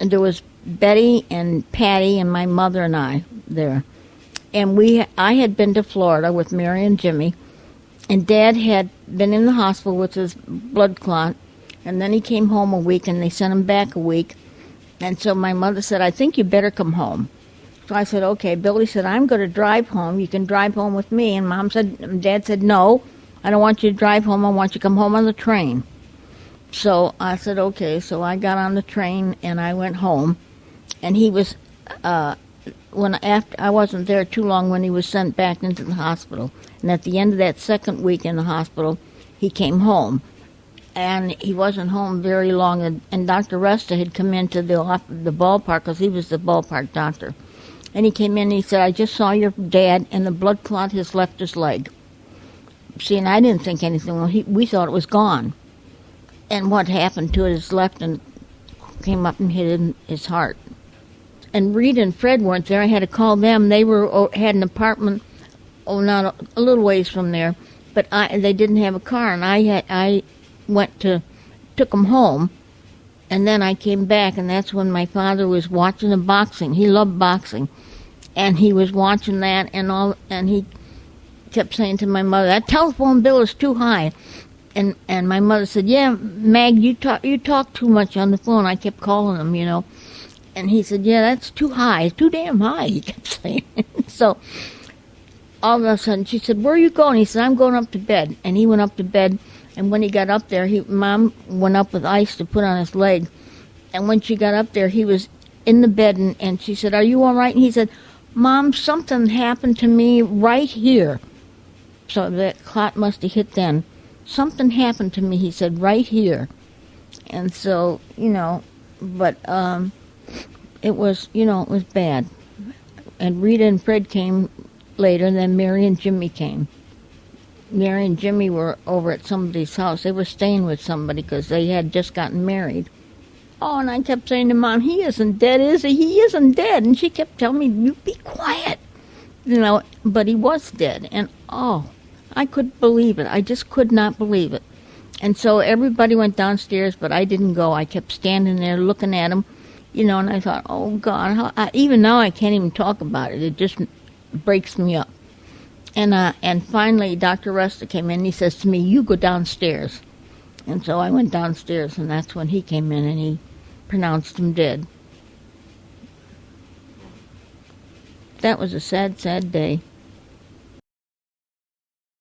and there was Betty and Patty and my mother and I there. And I had been to Florida with Mary and Jimmy, and Dad had been in the hospital with his blood clot, and then he came home a week, and they sent him back a week. And so my mother said, I think you better come home. So I said, okay. Billy said, I'm going to drive home. You can drive home with me. And Dad said, no, I don't want you to drive home. I want you to come home on the train. So I said, okay. So I got on the train, and I went home. And he was, after I wasn't there too long when he was sent back into the hospital. And at the end of that second week in the hospital, he came home. And he wasn't home very long. And Dr. Resta had come into the ballpark, because he was the ballpark doctor. And he came in and he said, I just saw your dad, and the blood clot has left his leg. See, and I didn't think anything. Well, we thought it was gone. And what happened to it is left and came up and hit in his heart. And Rita and Fred weren't there. I had to call them. They had an apartment, not a little ways from there, but they didn't have a car, and I took them home, and then I came back, and that's when my father was watching the boxing. He loved boxing, and he was watching that, and he kept saying to my mother, that telephone bill is too high. And my mother said, yeah, Mag, you talk too much on the phone. I kept calling him, And he said, yeah, that's too high. It's too damn high, he kept saying. So all of a sudden she said, where are you going? He said, I'm going up to bed. And he went up to bed, and when he got up there, Mom went up with ice to put on his leg. And when she got up there, he was in the bed, and she said, are you all right? And he said, Mom, something happened to me right here. So that clot must have hit then. Something happened to me, he said, right here. And so, but it was bad. And Rita and Fred came later, and then Mary and Jimmy came. Mary and Jimmy were over at somebody's house. They were staying with somebody because they had just gotten married. Oh, and I kept saying to Mom, he isn't dead, is he? He isn't dead. And she kept telling me, you be quiet. But he was dead. And, I couldn't believe it. I just could not believe it. And so everybody went downstairs, but I didn't go. I kept standing there looking at him, and I thought, oh, God, even now I can't even talk about it. It just breaks me up. And finally, Dr. Resta came in, and he says to me, you go downstairs. And so I went downstairs, and that's when he came in, and he pronounced him dead. That was a sad, sad day.